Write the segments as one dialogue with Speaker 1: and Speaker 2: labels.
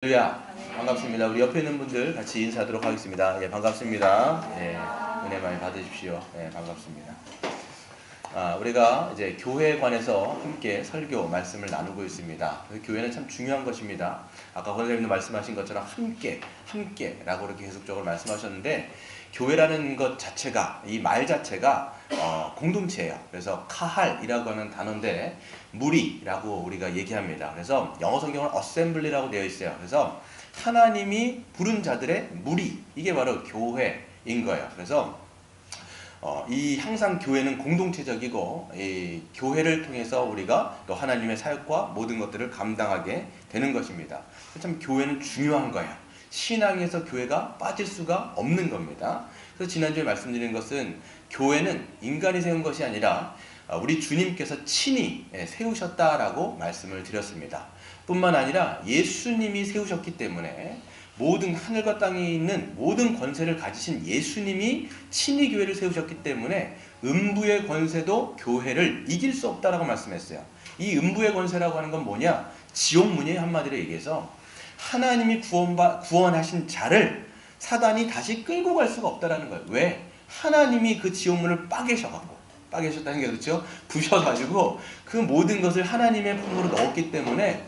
Speaker 1: 할렐루야. 반갑습니다. 우리 옆에 있는 분들 같이 인사하도록 하겠습니다. 예, 반갑습니다. 예, 은혜 많이 받으십시오. 예, 반갑습니다. 우리가 이제 교회에 관해서 함께 설교 말씀을 나누고 있습니다. 교회는 참 중요한 것입니다. 아까 권사님도 말씀하신 것처럼 함께라고 이렇게 계속적으로 말씀하셨는데, 교회라는 것 자체가, 이 말 자체가 공동체예요. 그래서 카할이라고 하는 단어인데 무리라고 우리가 얘기합니다. 그래서 영어 성경은 assembly라고 되어 있어요. 그래서 하나님이 부른 자들의 무리, 이게 바로 교회인 거예요. 그래서 이 항상 교회는 공동체적이고, 이 교회를 통해서 우리가 또 하나님의 사역과 모든 것들을 감당하게 되는 것입니다. 참 교회는 중요한 거예요. 신앙에서 교회가 빠질 수가 없는 겁니다. 그래서 지난주에 말씀드린 것은 교회는 인간이 세운 것이 아니라 우리 주님께서 친히 세우셨다라고 말씀을 드렸습니다. 뿐만 아니라 예수님이 세우셨기 때문에 모든 하늘과 땅에 있는 모든 권세를 가지신 예수님이 친히 교회를 세우셨기 때문에 음부의 권세도 교회를 이길 수 없다라고 말씀했어요. 이 음부의 권세라고 하는 건 뭐냐? 지옥문이에요. 한마디로 얘기해서 하나님이 구원하신 자를 사단이 다시 끌고 갈 수가 없다라는 거예요. 왜? 하나님이 그 지옥문을 빠개셨다는 게 그렇죠? 부셔가지고 그 모든 것을 하나님의 품으로 넣었기 때문에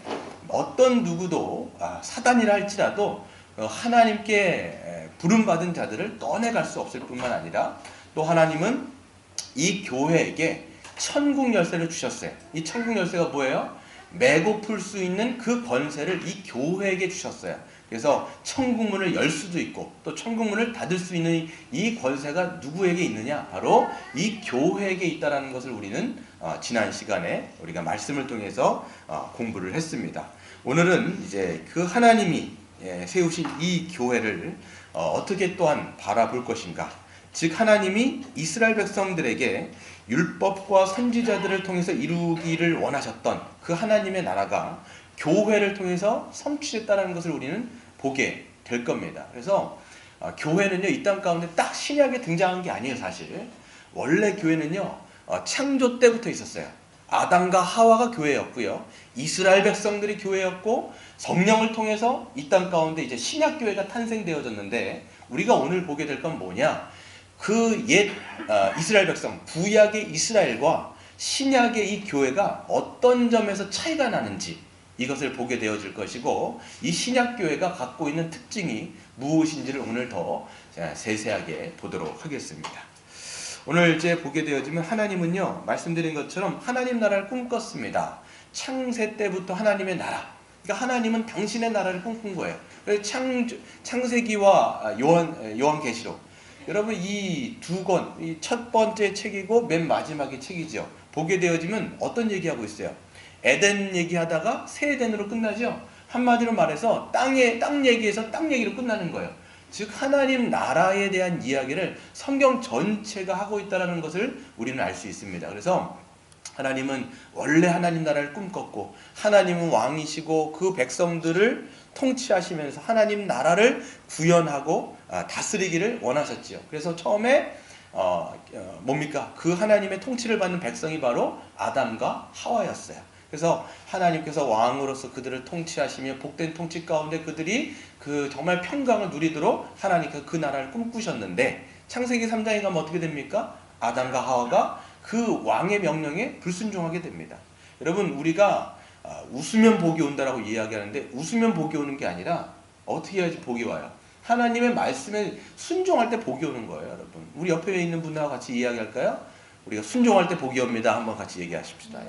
Speaker 1: 어떤 누구도 사단이라 할지라도 하나님께 부름받은 자들을 떠내갈 수 없을 뿐만 아니라, 또 하나님은 이 교회에게 천국 열쇠를 주셨어요. 이 천국 열쇠가 뭐예요? 메고 풀 수 있는 그 권세를 이 교회에게 주셨어요. 그래서 천국문을 열 수도 있고 또 천국문을 닫을 수 있는 이 권세가 누구에게 있느냐? 바로 이 교회에게 있다는 것을 우리는 지난 시간에 우리가 말씀을 통해서 공부를 했습니다. 오늘은 이제 그 하나님이 세우신 이 교회를 어떻게 또한 바라볼 것인가? 즉 하나님이 이스라엘 백성들에게 율법과 선지자들을 통해서 이루기를 원하셨던 그 하나님의 나라가 교회를 통해서 성취됐다는 것을 우리는 보게 될 겁니다. 그래서 교회는요, 이 땅 가운데 딱 신약에 등장한 게 아니에요. 사실 원래 교회는요, 창조 때부터 있었어요. 아담과 하와가 교회였고요, 이스라엘 백성들이 교회였고, 성령을 통해서 이 땅 가운데 이제 신약 교회가 탄생되어졌는데, 우리가 오늘 보게 될 건 뭐냐? 그 옛 이스라엘 백성, 구약의 이스라엘과 신약의 이 교회가 어떤 점에서 차이가 나는지 이것을 보게 되어질 것이고, 이 신약 교회가 갖고 있는 특징이 무엇인지를 오늘 더 세세하게 보도록 하겠습니다. 오늘 이제 보게 되어지면 하나님은요, 말씀드린 것처럼 하나님 나라를 꿈꿨습니다. 창세 때부터 하나님의 나라, 그러니까 하나님은 당신의 나라를 꿈꾼 거예요. 그래서 창세기와 요한계시록, 여러분 이 두 권, 이 첫 번째 책이고 맨 마지막의 책이죠. 보게 되어지면 어떤 얘기하고 있어요? 에덴 얘기하다가 새 에덴으로 끝나죠. 한마디로 말해서 땅 얘기에서 땅 얘기로 끝나는 거예요. 즉 하나님 나라에 대한 이야기를 성경 전체가 하고 있다는 것을 우리는 알 수 있습니다. 그래서 하나님은 원래 하나님 나라를 꿈꿨고, 하나님은 왕이시고 그 백성들을 통치하시면서 하나님 나라를 구현하고 다스리기를 원하셨지요. 그래서 처음에 뭡니까? 그 하나님의 통치를 받는 백성이 바로 아담과 하와였어요. 그래서 하나님께서 왕으로서 그들을 통치하시며 복된 통치 가운데 그들이 그 정말 평강을 누리도록 하나님께서 그 나라를 꿈꾸셨는데, 창세기 3장에 가면 어떻게 됩니까? 아담과 하와가 그 왕의 명령에 불순종하게 됩니다. 여러분, 우리가 웃으면 복이 온다라고 이야기하는데, 웃으면 복이 오는 게 아니라 어떻게 해야지 복이 와요? 하나님의 말씀에 순종할 때 복이 오는 거예요. 여러분, 우리 옆에 있는 분하고 같이 이야기할까요? 우리가 순종할 때 복이 옵니다. 한번 같이 얘기하십시다.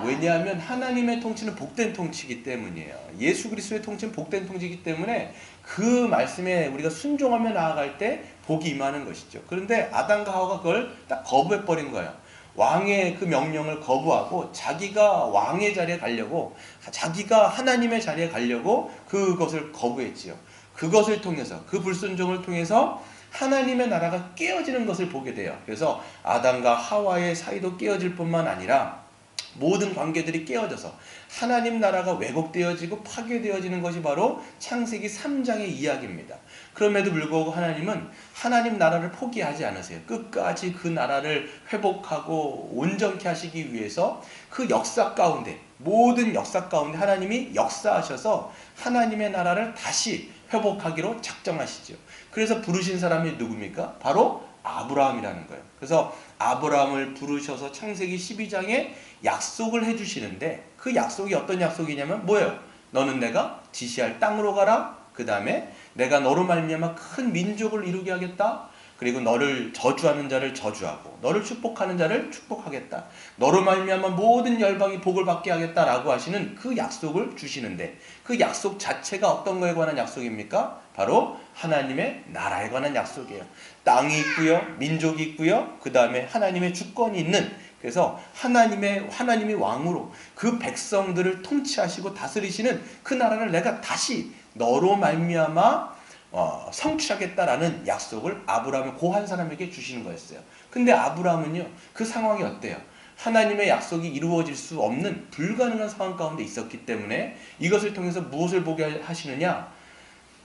Speaker 1: 왜냐하면 하나님의 통치는 복된 통치이기 때문이에요. 예수 그리스도의 통치는 복된 통치이기 때문에 그 말씀에 우리가 순종하며 나아갈 때 복이 임하는 것이죠. 그런데 아담과 하와가 그걸 딱 거부해버린 거예요. 왕의 그 명령을 거부하고 자기가 왕의 자리에 가려고, 자기가 하나님의 자리에 가려고 그것을 거부했지요. 그것을 통해서, 그 불순종을 통해서 하나님의 나라가 깨어지는 것을 보게 돼요. 그래서 아담과 하와의 사이도 깨어질 뿐만 아니라 모든 관계들이 깨어져서 하나님 나라가 왜곡되어지고 파괴되어지는 것이 바로 창세기 3장의 이야기입니다. 그럼에도 불구하고 하나님은 하나님 나라를 포기하지 않으세요. 끝까지 그 나라를 회복하고 온전케 하시기 위해서 그 역사 가운데 모든 역사 가운데 하나님이 역사하셔서 하나님의 나라를 다시 회복하기로 작정하시죠. 그래서 부르신 사람이 누굽니까? 바로 아브라함이라는 거예요. 그래서 아브라함을 부르셔서 창세기 12장에 약속을 해주시는데 그 약속이 어떤 약속이냐면 뭐예요? 너는 내가 지시할 땅으로 가라. 그 다음에 내가 너로 말미암아 큰 민족을 이루게 하겠다. 그리고 너를 저주하는 자를 저주하고 너를 축복하는 자를 축복하겠다. 너로 말미암아 모든 열방이 복을 받게 하겠다라고 하시는 그 약속을 주시는데 그 약속 자체가 어떤 거에 관한 약속입니까? 바로 하나님의 나라에 관한 약속이에요. 땅이 있고요, 민족이 있고요, 그 다음에 하나님의 주권이 있는, 그래서 하나님이 왕으로 그 백성들을 통치하시고 다스리시는 그 나라를 내가 다시 너로 말미암아 성취하겠다라는 약속을 아브라함의 고한 사람에게 주시는 거였어요. 근데 아브라함은요, 그 상황이 어때요? 하나님의 약속이 이루어질 수 없는 불가능한 상황 가운데 있었기 때문에 이것을 통해서 무엇을 보게 하시느냐?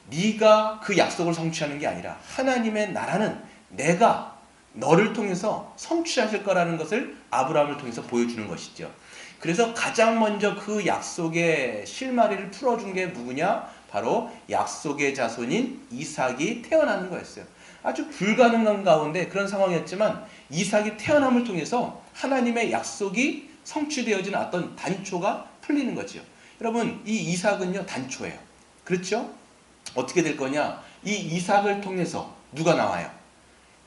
Speaker 1: 네가 그 약속을 성취하는 게 아니라 하나님의 나라는 내가 너를 통해서 성취하실 거라는 것을 아브라함을 통해서 보여주는 것이죠. 그래서 가장 먼저 그 약속의 실마리를 풀어준 게 누구냐? 바로 약속의 자손인 이삭이 태어나는 거였어요. 아주 불가능한 가운데 그런 상황이었지만 이삭이 태어남을 통해서 하나님의 약속이 성취되어지는 어떤 단초가 풀리는 거죠. 여러분, 이 이삭은요, 단초예요. 그렇죠? 어떻게 될 거냐? 이 이삭을 통해서 누가 나와요?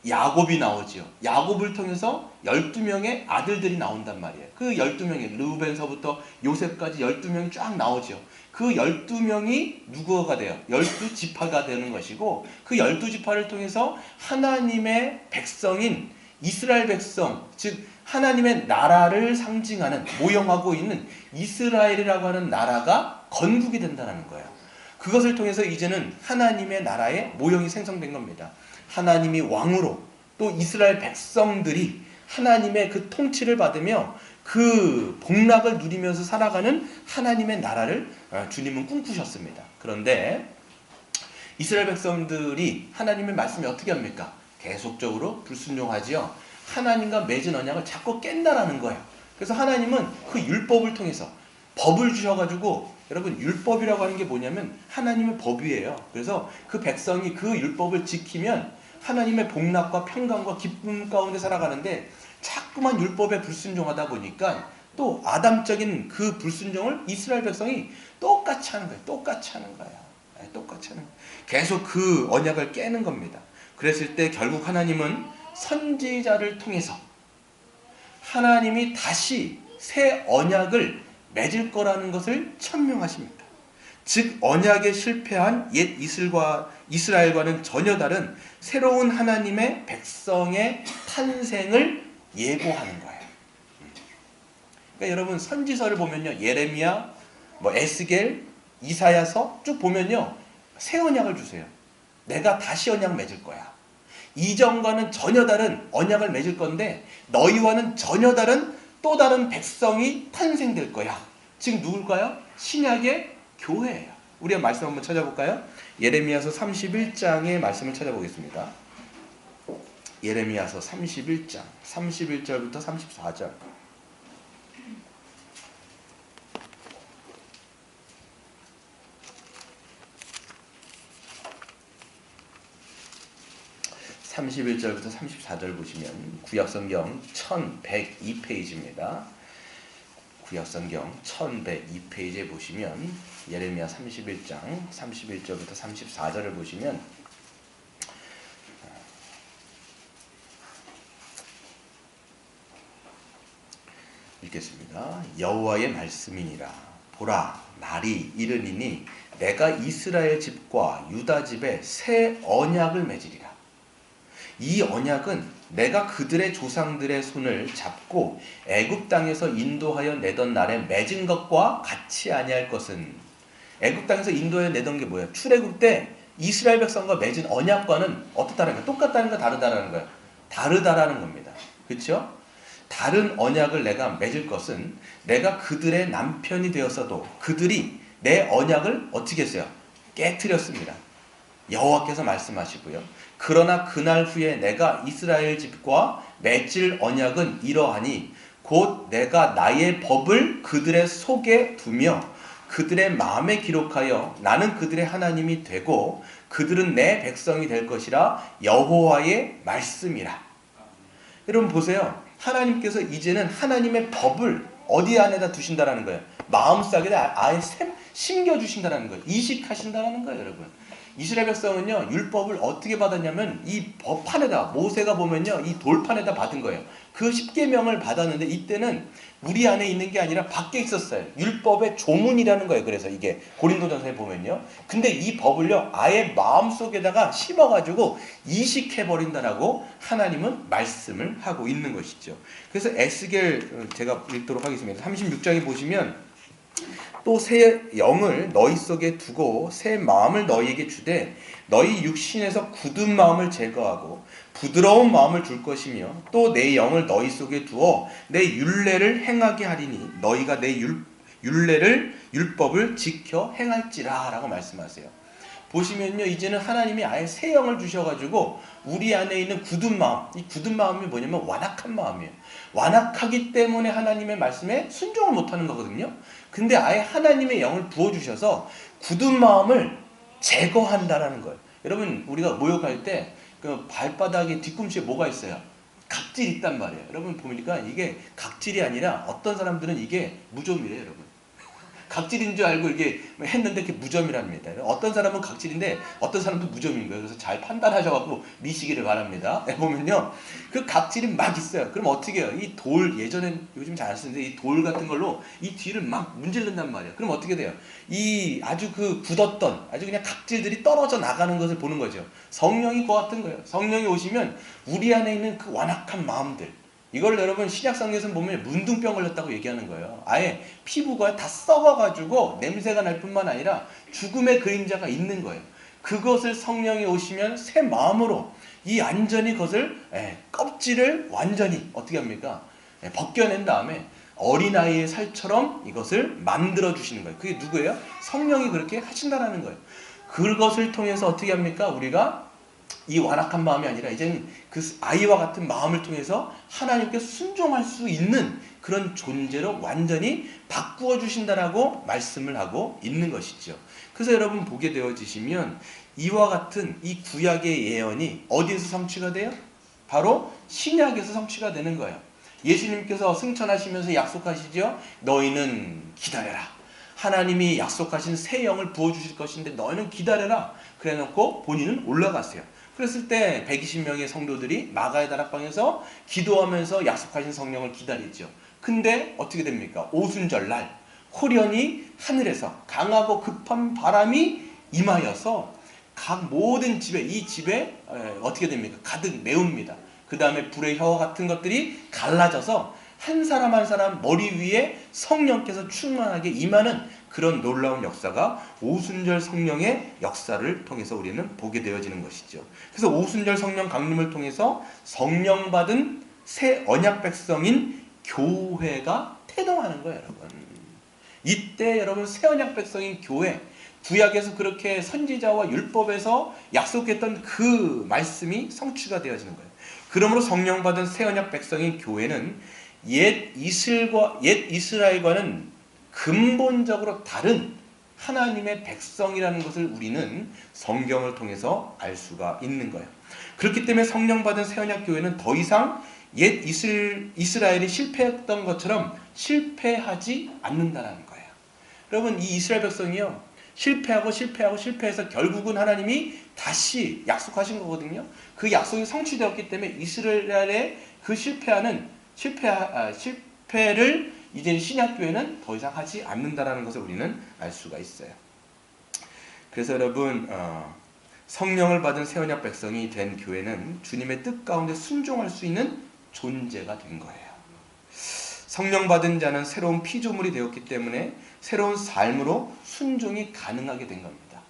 Speaker 1: 야곱이 나오지요. 야곱을 통해서 12명의 아들들이 나온단 말이에요. 그 12명의 르우벤서부터 요셉까지 12명이 쫙 나오죠. 그 12명이 누구가 돼요? 12지파가 되는 것이고 그 12지파를 통해서 하나님의 백성인 이스라엘 백성, 즉 하나님의 나라를 상징하는, 모형하고 있는 이스라엘이라고 하는 나라가 건국이 된다는 거예요. 그것을 통해서 이제는 하나님의 나라의 모형이 생성된 겁니다. 하나님이 왕으로 또 이스라엘 백성들이 하나님의 그 통치를 받으며 그 복락을 누리면서 살아가는 하나님의 나라를 주님은 꿈꾸셨습니다. 그런데 이스라엘 백성들이 하나님의 말씀에 어떻게 합니까? 계속적으로 불순종하지요. 하나님과 맺은 언약을 자꾸 깬다라는 거예요. 그래서 하나님은 그 율법을 통해서 법을 주셔가지고, 여러분, 율법이라고 하는 게 뭐냐면 하나님의 법이에요. 그래서 그 백성이 그 율법을 지키면 하나님의 복락과 평강과 기쁨 가운데 살아가는데 자꾸만 율법에 불순종하다 보니까 또 아담적인 그 불순종을 이스라엘 백성이 똑같이 하는 거예요. 똑같이 하는 거예요. 똑같이 하는 거예요. 계속 그 언약을 깨는 겁니다. 그랬을 때 결국 하나님은 선지자를 통해서 하나님이 다시 새 언약을 맺을 거라는 것을 천명하십니다. 즉 언약에 실패한 옛 이스라엘과는 전혀 다른 새로운 하나님의 백성의 탄생을 예고하는 거예요. 그러니까 여러분, 선지서를 보면요, 예레미야, 에스겔, 이사야서 쭉 보면요, 새 언약을 주세요. 내가 다시 언약 맺을 거야. 이전과는 전혀 다른 언약을 맺을 건데 너희와는 전혀 다른 또 다른 백성이 탄생될 거야. 지금 누굴까요? 신약의 교회예요. 우리가 말씀 한번 찾아볼까요? 예레미야서 31장의 말씀을 찾아보겠습니다. 예레미야서 31장 31절부터 34절. (31절부터 34절) 보시면 구약성경 1102페이지입니다. 구약성경 1102페이지에 보시면 예레미야 31장 31절부터 34절을 보시면 읽겠습니다. 여호와의 말씀이니라. 보라, 날이 이르니니 내가 이스라엘 집과 유다 집에 새 언약을 맺으리라. 이 언약은 내가 그들의 조상들의 손을 잡고 애굽 땅에서 인도하여 내던 날에 맺은 것과 같이 아니할 것은, 애굽 땅에서 인도하여 내던 게 뭐예요? 출애굽 때 이스라엘 백성과 맺은 언약과는 어떻다는 거예요? 똑같다는 거, 다르다는 거예요? 다르다라는 겁니다. 그렇죠? 다른 언약을 내가 맺을 것은 내가 그들의 남편이 되었어도 그들이 내 언약을 어떻게 했어요? 깨트렸습니다. 여호와께서 말씀하시고요. 그러나 그날 후에 내가 이스라엘 집과 맺을 언약은 이러하니 곧 내가 나의 법을 그들의 속에 두며 그들의 마음에 기록하여 나는 그들의 하나님이 되고 그들은 내 백성이 될 것이라 여호와의 말씀이라. 여러분 보세요. 하나님께서 이제는 하나님의 법을 어디 안에다 두신다라는 거예요. 마음속에다 아예 심겨주신다라는 거예요. 이식하신다라는 거예요, 여러분. 이스라엘 백성은요, 율법을 어떻게 받았냐면 이 법판에다, 모세가 보면요, 이 돌판에다 받은 거예요. 그 10계명을 받았는데 이때는 우리 안에 있는 게 아니라 밖에 있었어요. 율법의 조문이라는 거예요. 그래서 이게 고린도전서에 보면요. 근데 이 법을요, 아예 마음속에다가 심어가지고 이식해버린다라고 하나님은 말씀을 하고 있는 것이죠. 그래서 에스겔 제가 읽도록 하겠습니다. 36장에 보시면 또 새 영을 너희 속에 두고 새 마음을 너희에게 주되 너희 육신에서 굳은 마음을 제거하고 부드러운 마음을 줄 것이며 또 내 영을 너희 속에 두어 내 율례를 행하게 하리니 너희가 내 율법을 지켜 행할지라 라고 말씀하세요. 보시면요, 이제는 하나님이 아예 새 영을 주셔가지고 우리 안에 있는 굳은 마음, 이 굳은 마음이 뭐냐면 완악한 마음이에요. 완악하기 때문에 하나님의 말씀에 순종을 못하는 거거든요. 근데 아예 하나님의 영을 부어주셔서 굳은 마음을 제거한다라는 거예요. 여러분, 우리가 모욕할 때 그 발바닥에 뒤꿈치에 뭐가 있어요? 각질이 있단 말이에요. 여러분 보니까 이게 각질이 아니라 어떤 사람들은 이게 무좀이래요, 여러분. 각질인 줄 알고 이게 했는데 그게 무좀이랍니다. 어떤 사람은 각질인데 어떤 사람도 무좀인 거예요. 그래서 잘 판단하셔가지고 미시기를 바랍니다. 보면요, 그 각질이 막 있어요. 그럼 어떻게 해요? 이 돌, 예전엔 요즘 잘 안 쓰는데 이 돌 같은 걸로 이 뒤를 막 문질른단 말이에요. 그럼 어떻게 돼요? 이 아주 그 굳었던 아주 그냥 각질들이 떨어져 나가는 것을 보는 거죠. 성령이 그와 같은 거예요. 성령이 오시면 우리 안에 있는 그 완악한 마음들, 이걸 여러분 신약성경에서 보면 문둥병 걸렸다고 얘기하는 거예요. 아예 피부가 다 썩어가지고 냄새가 날 뿐만 아니라 죽음의 그림자가 있는 거예요. 그것을 성령이 오시면 새 마음으로 이 완전히 그것을 껍질을 완전히 어떻게 합니까? 벗겨낸 다음에 어린아이의 살처럼 이것을 만들어 주시는 거예요. 그게 누구예요? 성령이 그렇게 하신다라는 거예요. 그것을 통해서 어떻게 합니까? 우리가 이 완악한 마음이 아니라 이제는 그 아이와 같은 마음을 통해서 하나님께 순종할 수 있는 그런 존재로 완전히 바꾸어 주신다라고 말씀을 하고 있는 것이죠. 그래서 여러분 보게 되어지시면 이와 같은 이 구약의 예언이 어디에서 성취가 돼요? 바로 신약에서 성취가 되는 거예요. 예수님께서 승천하시면서 약속하시죠. 너희는 기다려라. 하나님이 약속하신 새 영을 부어주실 것인데 너희는 기다려라. 그래 놓고 본인은 올라갔어요. 그랬을 때 120명의 성도들이 마가의 다락방에서 기도하면서 약속하신 성령을 기다리죠. 근데 어떻게 됩니까? 오순절날 호련히 하늘에서 강하고 급한 바람이 임하여서 각 모든 집에, 이 집에 어떻게 됩니까? 가득 메웁니다. 그 다음에 불의 혀와 같은 것들이 갈라져서 한 사람 한 사람 머리 위에 성령께서 충만하게 임하는 그런 놀라운 역사가 오순절 성령의 역사를 통해서 우리는 보게 되어지는 것이죠. 그래서 오순절 성령 강림을 통해서 성령 받은 새 언약 백성인 교회가 태동하는 거예요, 여러분. 이때 여러분 새 언약 백성인 교회, 구약에서 그렇게 선지자와 율법에서 약속했던 그 말씀이 성취가 되어지는 거예요. 그러므로 성령 받은 새 언약 백성인 교회는 옛 이스라엘과는 근본적으로 다른 하나님의 백성이라는 것을 우리는 성경을 통해서 알 수가 있는 거예요. 그렇기 때문에 성령 받은 새 언약 교회는 더 이상 옛 이스라엘이 실패했던 것처럼 실패하지 않는다는 거예요. 여러분, 이 이스라엘 백성이요, 실패해서 결국은 하나님이 다시 약속하신 거거든요. 그 약속이 성취되었기 때문에 이스라엘의 그 실패를 이제 신약교회는 더 이상 하지 않는다라는 것을 우리는 알 수가 있어요. 그래서 여러분, 성령을 받은 새 언약 백성이 된 교회는 주님의 뜻 가운데 순종할 수 있는 존재가 된 거예요. 성령 받은 자는 새로운 피조물이 되었기 때문에 새로운 삶으로 순종이 가능하게 된 겁니다.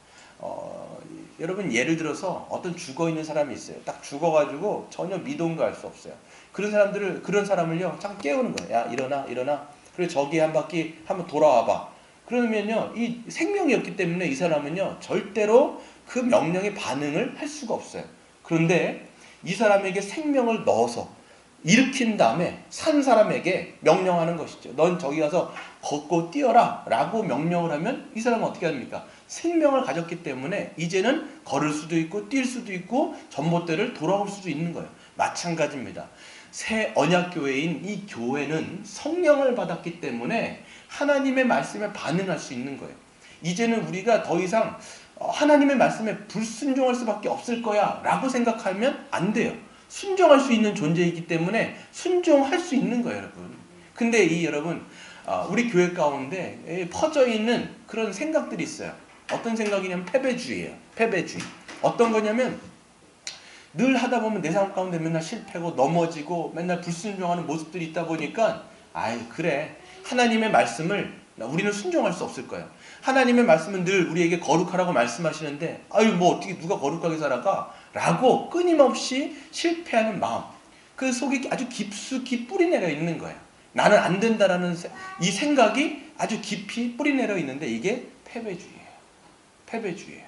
Speaker 1: 여러분, 예를 들어서 어떤 죽어있는 사람이 있어요. 딱 죽어가지고 전혀 미동도 할 수 없어요. 그런 사람을요, 잠깐 깨우는 거예요. 야, 일어나. 그리고 저기 한 바퀴 한번 돌아와봐. 그러면요, 이 생명이 없기 때문에 이 사람은요, 절대로 그 명령에 반응을 할 수가 없어요. 그런데 이 사람에게 생명을 넣어서 일으킨 다음에 산 사람에게 명령하는 것이죠. 넌 저기 가서 걷고 뛰어라 라고 명령을 하면 이 사람은 어떻게 합니까? 생명을 가졌기 때문에 이제는 걸을 수도 있고 뛸 수도 있고 전봇대를 돌아올 수도 있는 거예요. 마찬가지입니다. 새 언약교회인 이 교회는 성령을 받았기 때문에 하나님의 말씀에 반응할 수 있는 거예요. 이제는 우리가 더 이상 하나님의 말씀에 불순종할 수밖에 없을 거야 라고 생각하면 안 돼요. 순종할 수 있는 존재이기 때문에 순종할 수 있는 거예요, 여러분. 근데 여러분, 우리 교회 가운데 퍼져 있는 그런 생각들이 있어요. 어떤 생각이냐면 패배주의예요. 패배주의. 어떤 거냐면 늘 하다 보면 내 삶 가운데 맨날 실패고 넘어지고 맨날 불순종하는 모습들이 있다 보니까 그래. 하나님의 말씀을 우리는 순종할 수 없을 거예요. 하나님의 말씀은 늘 우리에게 거룩하라고 말씀하시는데 뭐 어떻게 누가 거룩하게 살아가? 라고 끊임없이 실패하는 마음, 그 속에 아주 깊숙이 뿌리내려 있는 거예요. 나는 안 된다라는 이 생각이 아주 깊이 뿌리내려 있는데 이게 패배주의예요. 패배주의예요.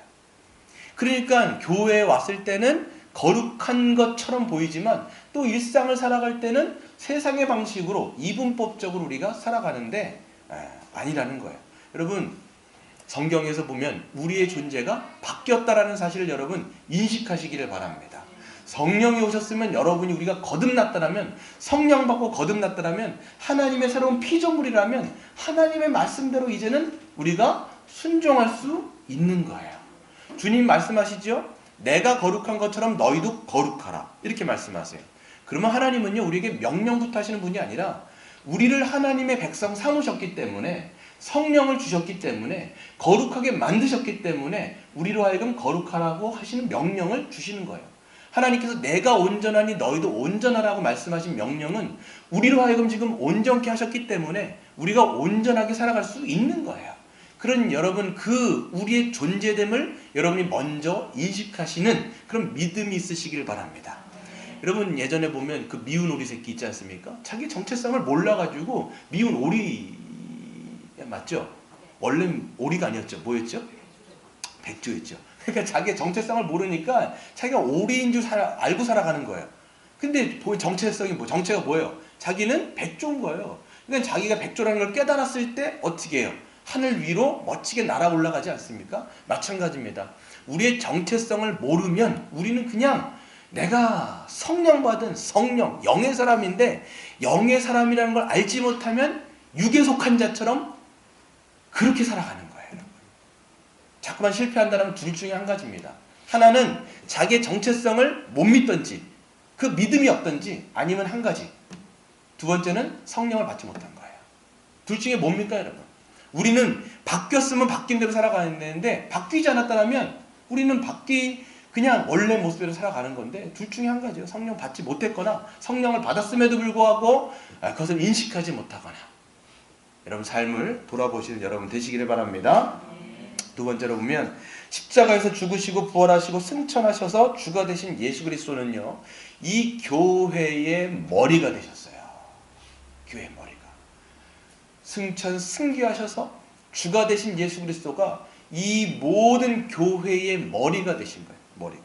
Speaker 1: 그러니까 교회에 왔을 때는 거룩한 것처럼 보이지만 또 일상을 살아갈 때는 세상의 방식으로 이분법적으로 우리가 살아가는데 아니라는 거예요. 여러분, 성경에서 보면 우리의 존재가 바뀌었다라는 사실을 여러분 인식하시기를 바랍니다. 성령이 오셨으면 여러분이 우리가 거듭났다라면, 성령 받고 거듭났다라면, 하나님의 새로운 피조물이라면 하나님의 말씀대로 이제는 우리가 순종할 수 있는 거예요. 주님 말씀하시죠? 내가 거룩한 것처럼 너희도 거룩하라. 이렇게 말씀하세요. 그러면 하나님은요, 우리에게 명령부터 하시는 분이 아니라 우리를 하나님의 백성 삼으셨기 때문에, 성령을 주셨기 때문에, 거룩하게 만드셨기 때문에 우리로 하여금 거룩하라고 하시는 명령을 주시는 거예요. 하나님께서 내가 온전하니 너희도 온전하라고 말씀하신 명령은 우리로 하여금 지금 온전케 하셨기 때문에 우리가 온전하게 살아갈 수 있는 거예요. 그런 여러분, 그 우리의 존재됨을 여러분이 먼저 인식하시는 그런 믿음이 있으시길 바랍니다. 여러분, 예전에 보면 그 미운 오리 새끼 있지 않습니까? 자기 정체성을 몰라가지고 미운 오리, 맞죠? 원래 오리가 아니었죠. 뭐였죠? 백조였죠. 그러니까 자기의 정체성을 모르니까 자기가 오리인 줄 알고 살아가는 거예요. 근데 정체성이 정체가 뭐예요? 자기는 백조인 거예요. 그러니까 자기가 백조라는 걸 깨달았을 때 어떻게 해요? 하늘 위로 멋지게 날아 올라가지 않습니까? 마찬가지입니다. 우리의 정체성을 모르면 우리는 그냥 내가 성령 받은 성령, 영의 사람인데, 영의 사람이라는 걸 알지 못하면 육에 속한 자처럼 그렇게 살아가는 거예요. 여러분. 자꾸만 실패한다면 둘 중에 한 가지입니다. 하나는 자기의 정체성을 못 믿든지 그 믿음이 없든지, 아니면 한 가지, 두 번째는 성령을 받지 못한 거예요. 둘 중에 뭡니까 여러분? 우리는 바뀌었으면 바뀐 대로 살아가야 되는데 바뀌지 않았다면 우리는 그냥 원래 모습대로 살아가는 건데, 둘 중에 한 가지요. 성령 받지 못했거나 성령을 받았음에도 불구하고 그것을 인식하지 못하거나. 여러분 삶을 돌아보시는 여러분 되시기를 바랍니다. 두 번째로 보면 십자가에서 죽으시고 부활하시고 승천하셔서 주가 되신 예수 그리스도는요, 이 교회의 머리가 되셨어요. 교회의 머리가. 승천 승귀하셔서 주가 되신 예수 그리스도가 이 모든 교회의 머리가 되신 거예요. 머리가.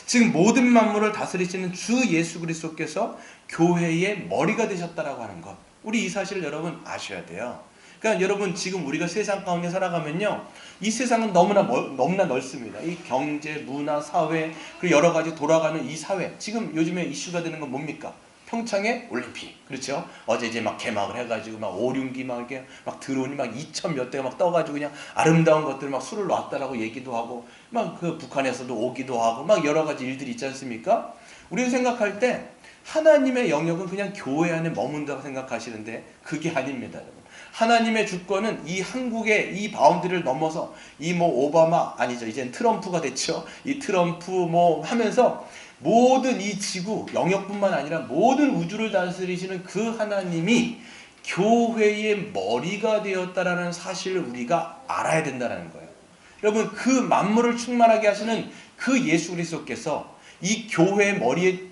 Speaker 1: 지금 모든 만물을 다스리시는 주 예수 그리스도께서 교회의 머리가 되셨다라고 하는 것. 우리 이 사실을 여러분 아셔야 돼요. 그러니까 여러분, 지금 우리가 세상 가운데 살아가면요, 이 세상은 너무나 넓습니다. 이 경제, 문화, 사회, 그리고 여러 가지 돌아가는 이 사회. 지금 요즘에 이슈가 되는 건 뭡니까? 평창의 올림픽. 그렇죠? 어제 이제 막 개막을 해가지고 막 오륜기 막 이렇게 막 드론이 막 2천 몇 대가 막 떠가지고 그냥 아름다운 것들 막 술을 놨다라고 얘기도 하고, 막 그 북한에서도 오기도 하고, 막 여러 가지 일들이 있지 않습니까? 우리가 생각할 때 하나님의 영역은 그냥 교회 안에 머문다고 생각하시는데 그게 아닙니다, 여러분. 하나님의 주권은 이 한국의 이 바운드리를 넘어서 이 오바마 아니죠, 이젠 트럼프가 됐죠. 이 트럼프 하면서 모든 이 지구 영역뿐만 아니라 모든 우주를 다스리시는 그 하나님이 교회의 머리가 되었다라는 사실을 우리가 알아야 된다는 거예요. 여러분, 그 만물을 충만하게 하시는 그 예수 그리스도께서 이 교회의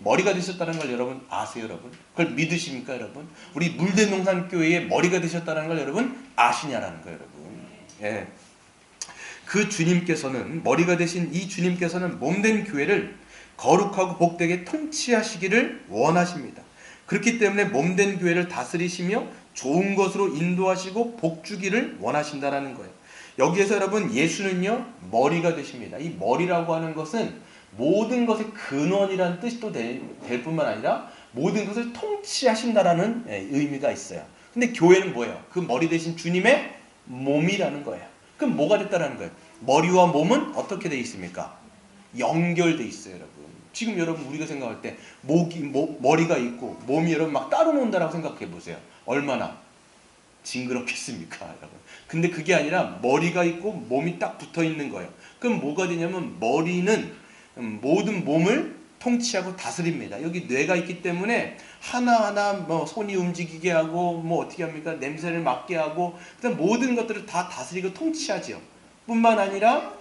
Speaker 1: 머리가 되셨다는 걸 여러분 아세요, 여러분? 그걸 믿으십니까, 여러분? 우리 물대농산교회의 머리가 되셨다는 걸 여러분 아시냐라는 거예요, 여러분. 예. 그 주님께서는, 머리가 되신 이 주님께서는 몸된 교회를 거룩하고 복되게 통치하시기를 원하십니다. 그렇기 때문에 몸된 교회를 다스리시며 좋은 것으로 인도하시고 복주기를 원하신다라는 거예요. 여기에서 여러분 예수는요 머리가 되십니다. 이 머리라고 하는 것은 모든 것의 근원이라는 뜻도 될 뿐만 아니라 모든 것을 통치하신다라는 의미가 있어요. 근데 교회는 뭐예요? 그 머리 대신 주님의 몸이라는 거예요. 그럼 뭐가 됐다라는 거예요? 머리와 몸은 어떻게 되어 있습니까? 연결되어 있어요, 여러분. 지금 여러분 우리가 생각할 때 머리가 있고 몸이 여러분 막 따로 논다라고 생각해 보세요. 얼마나 징그럽겠습니까, 여러분? 근데 그게 아니라 머리가 있고 몸이 딱 붙어 있는 거예요. 그럼 뭐가 되냐면 머리는 모든 몸을 통치하고 다스립니다. 여기 뇌가 있기 때문에 하나하나 뭐 손이 움직이게 하고 뭐 어떻게 합니까? 냄새를 맡게 하고 그다음 모든 것들을 다 다스리고 통치하죠. 뿐만 아니라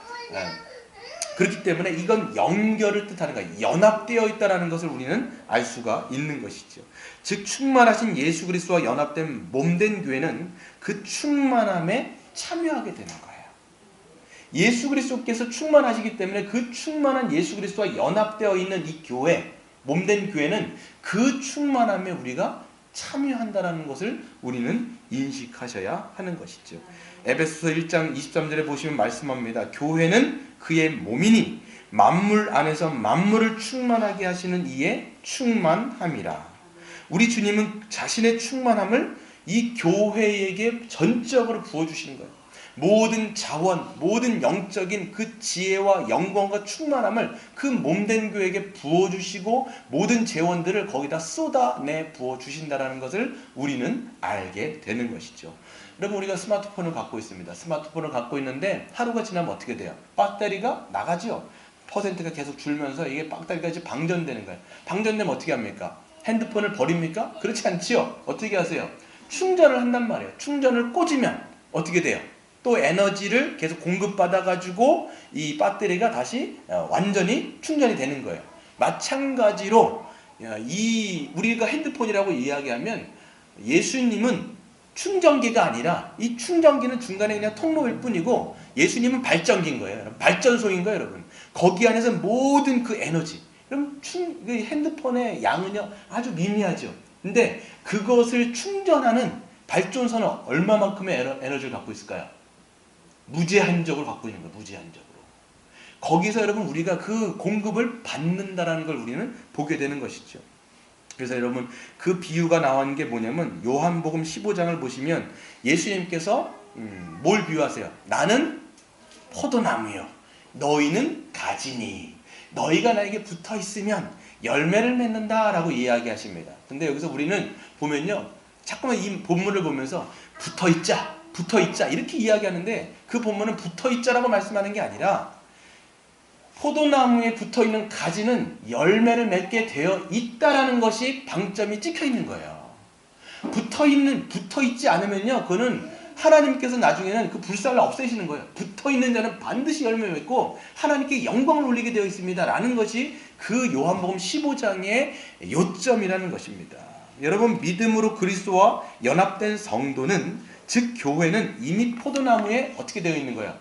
Speaker 1: 그렇기 때문에 이건 연결을 뜻하는 거예요. 연합되어 있다는 것을 우리는 알 수가 있는 것이죠. 즉 충만하신 예수 그리스도와 연합된 몸된 교회는 그 충만함에 참여하게 되는 거예요. 예수 그리스도께서 충만하시기 때문에 그 충만한 예수 그리스도와 연합되어 있는 이 교회, 몸된 교회는 그 충만함에 우리가 참여한다는 것을 우리는 인식하셔야 하는 것이죠. 에베소서 1장 23절에 보시면 말씀합니다. 교회는 그의 몸이니 만물 안에서 만물을 충만하게 하시는 이의 충만함이라. 우리 주님은 자신의 충만함을 이 교회에게 전적으로 부어주시는 거예요. 모든 자원, 모든 영적인 그 지혜와 영광과 충만함을 그 몸된 교회에게 부어주시고 모든 재원들을 거기다 쏟아내 부어주신다는 것을 우리는 알게 되는 것이죠. 여러분 우리가 스마트폰을 갖고 있습니다. 스마트폰을 갖고 있는데 하루가 지나면 어떻게 돼요? 배터리가 나가죠. 퍼센트가 계속 줄면서 이게 배터리가 이제 방전되는 거예요. 방전되면 어떻게 합니까? 핸드폰을 버립니까? 그렇지 않지요. 어떻게 하세요? 충전을 한단 말이에요. 충전을 꽂으면 어떻게 돼요? 또 에너지를 계속 공급받아 가지고 이 배터리가 다시 완전히 충전이 되는 거예요. 마찬가지로 우리가 핸드폰이라고 이야기하면 예수님은 충전기가 아니라 이 충전기는 중간에 그냥 통로일 뿐이고 예수님은 발전기인 거예요. 발전소인 거예요, 여러분. 거기 안에서 모든 그 에너지. 그럼 핸드폰의 양은요 아주 미미하죠. 근데 그것을 충전하는 발전소는 얼마만큼의 에너지를 갖고 있을까요? 무제한적으로 갖고 있는 거예요. 무제한적으로. 거기서 여러분 우리가 그 공급을 받는다라는 걸 우리는 보게 되는 것이죠. 그래서 여러분 그 비유가 나온 게 뭐냐면 요한복음 15장을 보시면 예수님께서 뭘 비유하세요? 나는 포도나무요. 너희는 가지니. 너희가 나에게 붙어 있으면 열매를 맺는다라고 이야기하십니다. 근데 여기서 우리는 보면요. 자꾸만 이 본문을 보면서 붙어 있자 이렇게 이야기하는데 그 본문은 붙어 있자라고 말씀하는 게 아니라 포도나무에 붙어 있는 가지는 열매를 맺게 되어 있다라는 것이 방점이 찍혀 있는 거예요. 붙어 있지 않으면요, 그거는 하나님께서 나중에는 그 불살을 없애시는 거예요. 붙어 있는 자는 반드시 열매 맺고 하나님께 영광을 올리게 되어 있습니다라는 것이 그 요한복음 15장의 요점이라는 것입니다. 여러분 믿음으로 그리스도와 연합된 성도는 즉 교회는 이미 포도나무에 어떻게 되어 있는 거예요?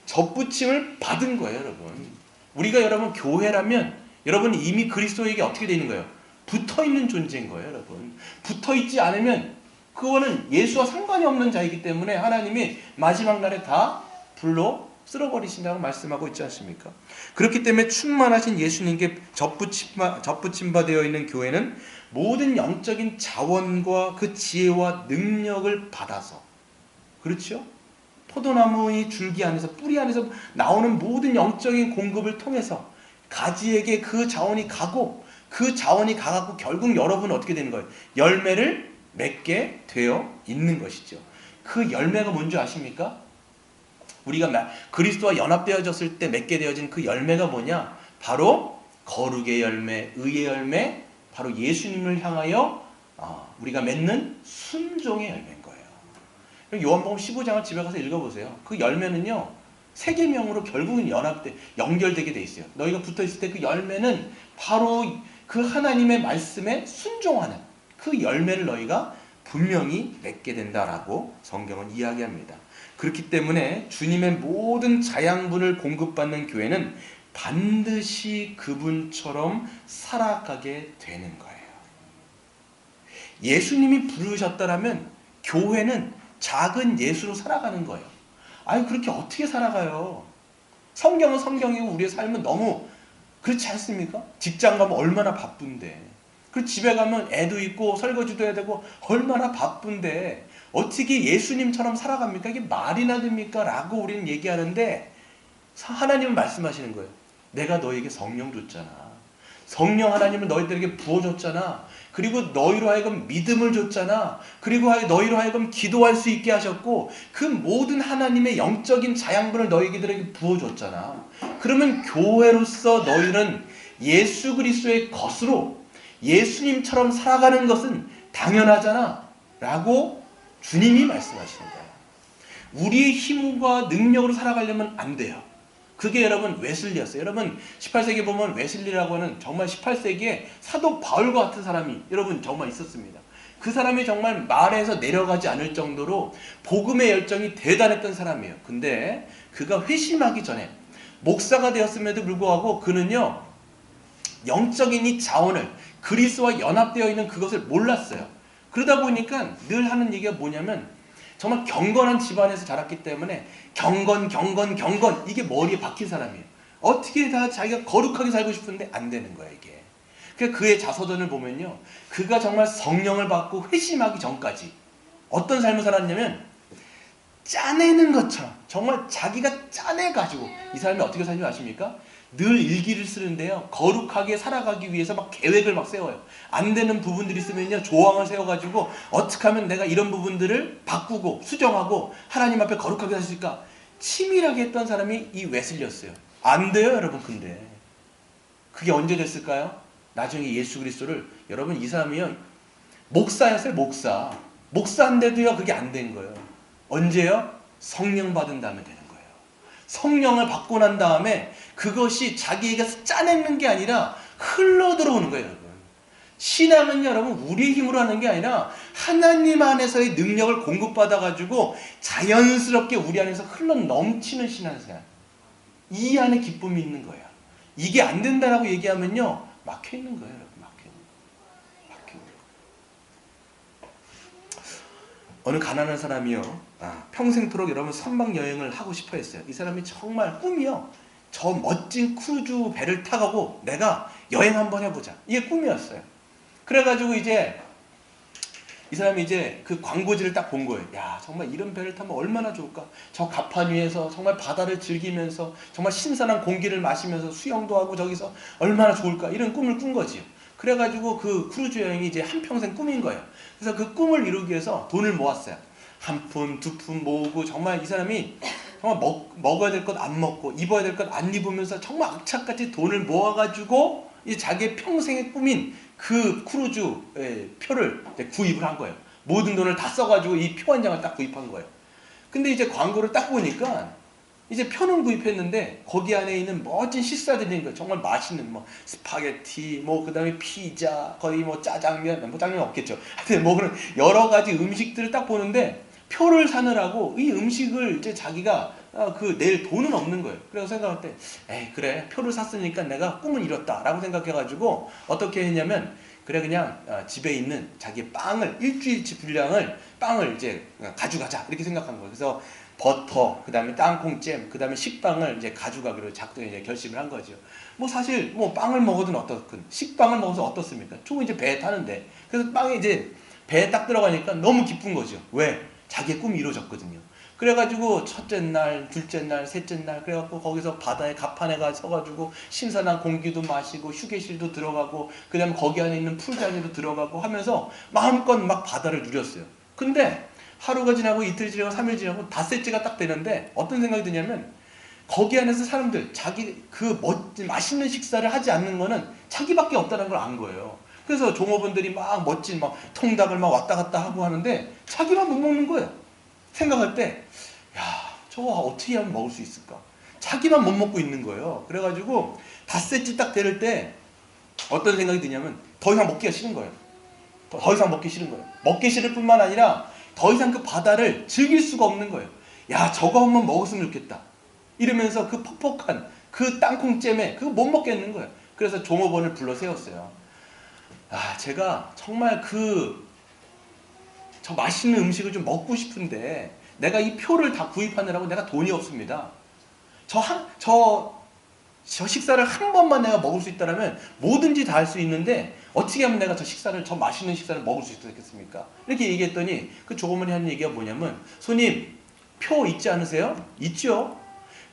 Speaker 1: 접붙임을 받은 거예요, 여러분. 우리가 여러분 교회라면 여러분 이미 그리스도에게 어떻게 되어 있는 거예요? 붙어 있는 존재인 거예요, 여러분. 붙어 있지 않으면 그거는 예수와 상관이 없는 자이기 때문에 하나님이 마지막 날에 다 불로 쓸어버리신다고 말씀하고 있지 않습니까? 그렇기 때문에 충만하신 예수님께 접붙임바 되어 있는 교회는 모든 영적인 자원과 그 지혜와 능력을 받아서, 그렇죠? 포도나무의 줄기 안에서 뿌리 안에서 나오는 모든 영적인 공급을 통해서 가지에게 그 자원이 가고 그 자원이 가갖고 결국 여러분은 어떻게 되는 거예요? 열매를 맺게 되어 있는 것이죠. 그 열매가 뭔지 아십니까? 우리가 그리스도와 연합되어졌을 때 맺게 되어진 그 열매가 뭐냐? 바로 거룩의 열매, 의의 열매, 바로 예수님을 향하여 우리가 맺는 순종의 열매인 거예요. 요한복음 15장을 집에 가서 읽어보세요. 그 열매는요, 세 계명으로 결국은 연결되게 돼 있어요. 너희가 붙어있을 때 그 열매는 바로 그 하나님의 말씀에 순종하는 그 열매를 너희가 분명히 맺게 된다라고 성경은 이야기합니다. 그렇기 때문에 주님의 모든 자양분을 공급받는 교회는 반드시 그분처럼 살아가게 되는 거예요. 예수님이 부르셨다라면 교회는 작은 예수로 살아가는 거예요. 아니 그렇게 어떻게 살아가요? 성경은 성경이고 우리의 삶은 너무 그렇지 않습니까? 직장 가면 얼마나 바쁜데, 그리고 집에 가면 애도 있고 설거지도 해야 되고 얼마나 바쁜데 어떻게 예수님처럼 살아갑니까? 이게 말이나 됩니까? 라고 우리는 얘기하는데 하나님은 말씀하시는 거예요. 내가 너에게 성령 줬잖아. 성령 하나님을 너희들에게 부어줬잖아. 그리고 너희로 하여금 믿음을 줬잖아. 그리고 너희로 하여금 기도할 수 있게 하셨고 그 모든 하나님의 영적인 자양분을 너희들에게 부어줬잖아. 그러면 교회로서 너희는 예수 그리스도의 것으로 예수님처럼 살아가는 것은 당연하잖아 라고 주님이 말씀하시는 거예요. 우리의 힘과 능력으로 살아가려면 안 돼요. 그게 여러분 웨슬리였어요. 여러분 18세기 보면 웨슬리라고 하는 정말 18세기에 사도 바울과 같은 사람이 여러분 정말 있었습니다. 그 사람이 정말 말에서 내려가지 않을 정도로 복음의 열정이 대단했던 사람이에요. 근데 그가 회심하기 전에 목사가 되었음에도 불구하고 그는요 영적인 이 자원을 그리스도와 연합되어 있는 그것을 몰랐어요. 그러다 보니까 늘 하는 얘기가 뭐냐면 정말 경건한 집안에서 자랐기 때문에 경건 이게 머리에 박힌 사람이에요. 어떻게 다 자기가 거룩하게 살고 싶은데 안 되는 거예요 이게. 그래서 그의 자서전을 보면요 그가 정말 성령을 받고 회심하기 전까지 어떤 삶을 살았냐면 짜내는 것처럼 정말 자기가 짜내가지고 이 사람이 어떻게 사는지 아십니까? 늘 일기를 쓰는데요 거룩하게 살아가기 위해서 막 계획을 막 세워요. 안 되는 부분들이 있으면요 조항을 세워가지고 어떻게 하면 내가 이런 부분들을 바꾸고 수정하고 하나님 앞에 거룩하게 살 수 있을까 치밀하게 했던 사람이 이 웨슬리였어요. 안 돼요 여러분. 근데 그게 언제 됐을까요? 나중에 예수 그리스도를 여러분 이 사람이요 목사였어요. 목사인데도요 그게 안 된 거예요. 언제요? 성령 받은 다음에 되는 거예요. 성령을 받고 난 다음에 그것이 자기에게 짜내는 게 아니라 흘러 들어오는 거예요, 여러분. 신앙은 여러분 우리의 힘으로 하는 게 아니라 하나님 안에서의 능력을 공급받아가지고 자연스럽게 우리 안에서 흘러 넘치는 신앙생활. 이 안에 기쁨이 있는 거예요. 이게 안 된다라고 얘기하면요 막혀 있는 거예요, 여러분. 막혀 있는 거예요. 어느 가난한 사람이요 평생토록 여러분 선박 여행을 하고 싶어 했어요. 이 사람이 정말 꿈이요 저 멋진 크루즈 배를 타가고 내가 여행 한번 해보자. 이게 꿈이었어요. 그래가지고 이제 이 사람이 이제 그 광고지를 딱 본 거예요. 야 정말 이런 배를 타면 얼마나 좋을까. 저 갑판 위에서 정말 바다를 즐기면서 정말 신선한 공기를 마시면서 수영도 하고 저기서 얼마나 좋을까. 이런 꿈을 꾼 거지요. 그래가지고 그 크루즈 여행이 이제 한평생 꿈인 거예요. 그래서 그 꿈을 이루기 위해서 돈을 모았어요. 한 푼, 두 푼 모으고 정말 이 사람이 정말 먹어야 될 것 안 먹고 입어야 될 것 안 입으면서 정말 악착같이 돈을 모아가지고 이 자기의 평생의 꿈인 그 크루즈 표를 구입을 한 거예요. 모든 돈을 다 써가지고 이 표 한 장을 딱 구입한 거예요. 근데 이제 광고를 딱 보니까 이제 표는 구입했는데 거기 안에 있는 멋진 식사들이 있는 거예요. 정말 맛있는 뭐 스파게티, 뭐 그다음에 피자, 거의 뭐 짜장면, 뭐 짜장면 없겠죠. 하여튼 뭐 그런 여러 가지 음식들을 딱 보는데 표를 사느라고 이 음식을 이제 자기가 낼 돈은 없는 거예요. 그래서 생각할 때, 에이 그래 표를 샀으니까 내가 꿈을 이뤘다라고 생각해가지고 어떻게 했냐면 그래 그냥 집에 있는 자기 빵을 일주일치 분량을 빵을 이제 가져가자 이렇게 생각한 거예요. 그래서 버터, 그 다음에 땅콩잼, 그 다음에 식빵을 이제 가져가기로 작정에 이제 결심을 한 거죠. 뭐 사실 뭐 빵을 먹어도 어떻든 식빵을 먹어서 어떻습니까? 쭉 이제 배에 타는데 그래서 빵이 이제 배에 딱 들어가니까 너무 기쁜 거죠. 왜? 자기의 꿈이 이루어졌거든요. 그래가지고 첫째 날, 둘째 날, 셋째 날 그래갖고 거기서 바다에 갑판에 가 서가지고 신선한 공기도 마시고 휴게실도 들어가고 그 다음에 거기 안에 있는 풀장에도 들어가고 하면서 마음껏 막 바다를 누렸어요. 근데 하루가 지나고 이틀 지나고 3일 지나고 닷새째가 딱 되는데 어떤 생각이 드냐면 거기 안에서 사람들 자기 그 멋진 맛있는 식사를 하지 않는 거는 자기밖에 없다는 걸 안 거예요. 그래서 종업원들이 막 멋진 막 통닭을 막 왔다 갔다 하고 하는데 자기만 못 먹는 거예요. 생각할 때 야 저거 어떻게 하면 먹을 수 있을까. 자기만 못 먹고 있는 거예요. 그래가지고 닷새째 딱 될 때 어떤 생각이 드냐면 더 이상 먹기가 싫은 거예요. 더 이상 먹기 싫은 거예요. 먹기 싫을 뿐만 아니라 더 이상 그 바다를 즐길 수가 없는 거예요. 야 저거 한번 먹었으면 좋겠다 이러면서 그 퍽퍽한 그 땅콩잼에 그거 못 먹겠는 거예요. 그래서 종업원을 불러 세웠어요. 제가 정말 그 저 맛있는 음식을 좀 먹고 싶은데 내가 이 표를 다 구입하느라고 내가 돈이 없습니다. 저 식사를 한 번만 내가 먹을 수 있다면 뭐든지 다 할 수 있는데 어떻게 하면 내가 저 맛있는 식사를 먹을 수 있겠습니까? 이렇게 얘기했더니 그 조그만이 한 얘기가 뭐냐면, 손님 표 있지 않으세요? 있죠?